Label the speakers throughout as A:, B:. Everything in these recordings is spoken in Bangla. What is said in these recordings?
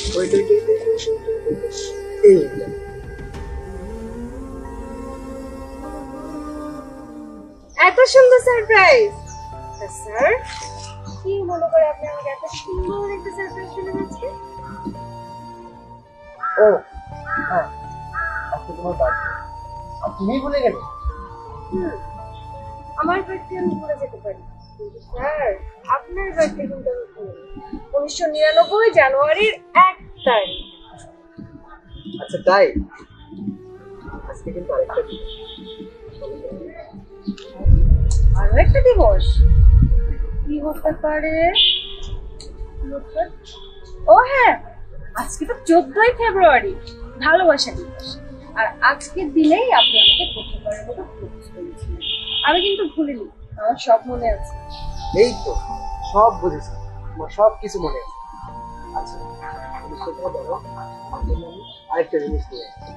A: এত সুন্দর সারপ্রাইজ স্যার, কি মনে করে আপনি আমাকে এত সুন্দর একটা সারপ্রাইজ দিতে যাচ্ছেন?
B: ও হ্যাঁ, আজকে তোমার বার্থডে। আপনি ভুলে গেলেন?
A: আমার বার্থডে আমি ভুলে যেতে পারি, কিন্তু স্যার আপনার বার্থডে কিন্তু আমি ভুলি 1999 জানুয়ারির 1 তারিখ।
B: আচ্ছা তাই? আজকে কিন্তু আরেকটা দিবস।
A: আরো একটা দিবস কি হতে পারে? ও হ্যাঁ, আজকে তো 14ই ফেব্রুয়ারি, ভালোবাসা দিবস। আর আজকের দিনেই আপনি আমাকে প্রথমবারের মতো প্রপোজ করেছিলেন। আমি কিন্তু ভুলিনি, আমার সব মনে আছে।
B: এই তো সব বুঝেছি, তোমার সব কিছু মনে আছে। আচ্ছা তুমি সেটা বলো, আমি আরেকটা জিনিস নিয়ে আসছি।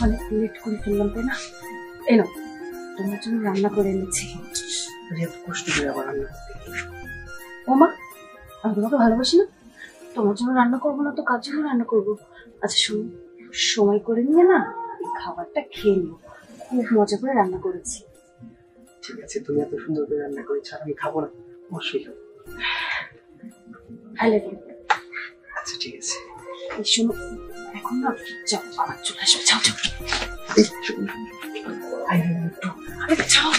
A: অনেক লেট করে ফেললাম তাই না? এনো, তোমার জন্য রান্না করে এনেছি।
B: এত কষ্ট করে আবার রান্না করতে?
A: ও মা, আমি তোমাকে ভালোবাসি না? তোমার জন্য রান্না করবো না তো কার জন্য রান্না করবো? আচ্ছা শোনো, সময় করে নিয়ে না খাবারটা খেয়ে নিও, খুব মজা করে রান্না করেছি।
B: ঠিক আছে, তুমি এত সুন্দর করে রান্না করেছো, আমি খাবো না? অবশ্যই খাবো।
A: I love you.
B: আচ্ছা ঠিক আছে।
A: এই শোনো, এখন না যাও, আবার চলে আসবে। যাও যাও। I love you too. আরে যাও।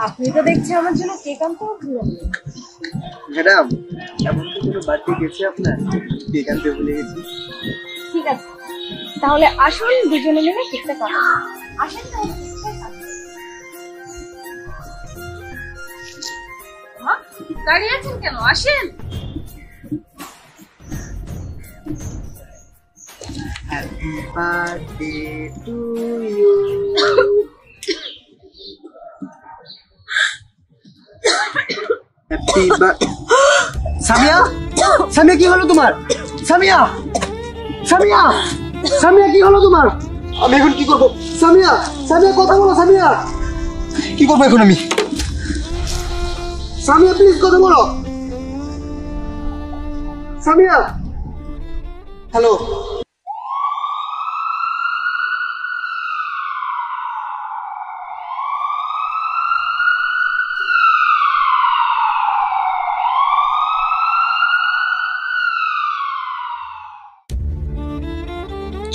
A: আপনি তো দেখছি আমার জন্য কেক আনতেও ভুলে গেলেন।
B: ম্যাডাম, এমন তো কোনো বার্থডে গেছে আপনার কেক আনতে ভুলে গেছি?
A: ঠিক আছে, তাহলে আসুন দুজনে মিলে কেকটা কাটা যাক। আসেন তাহলে কেকটা কাটা যাক। মা, দাঁড়িয়ে আছেন কেন? আসেন।
B: Happy birthday to you. Happy birthday. Samia, Samia কি হলো তোমার? সামিয়া, সামিয়া, সামিয়া কি হলো তোমার? আমি এখন কি করবো? সামিয়া, সামিয়া কথা বলো। সামিয়া, কি করবো এখন আমি? সামিয়া প্লিজ কথা বলো। সামিয়া, হ্যালো।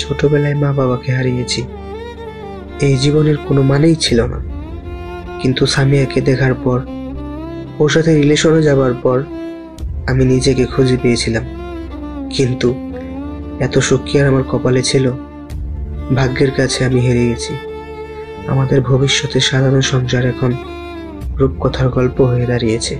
B: ছোটবেলায় মা বাবাকে হারিয়েছি, এই জীবনের কোনো মানেই ছিল না। কিন্তু সামিয়াকে দেখার পর, ওর সাথে রিলেশনে যাবার পর আমি নিজেকে খুঁজে পেয়েছিলাম। কিন্তু এত সুখ কি আর আমার কপালে ছিল? ভাগ্যের কাছে আমি হেরে গেছি। আমাদের ভবিষ্যতে সাজানো সংসার এখন রূপকথার গল্প হয়ে দাঁড়িয়েছে।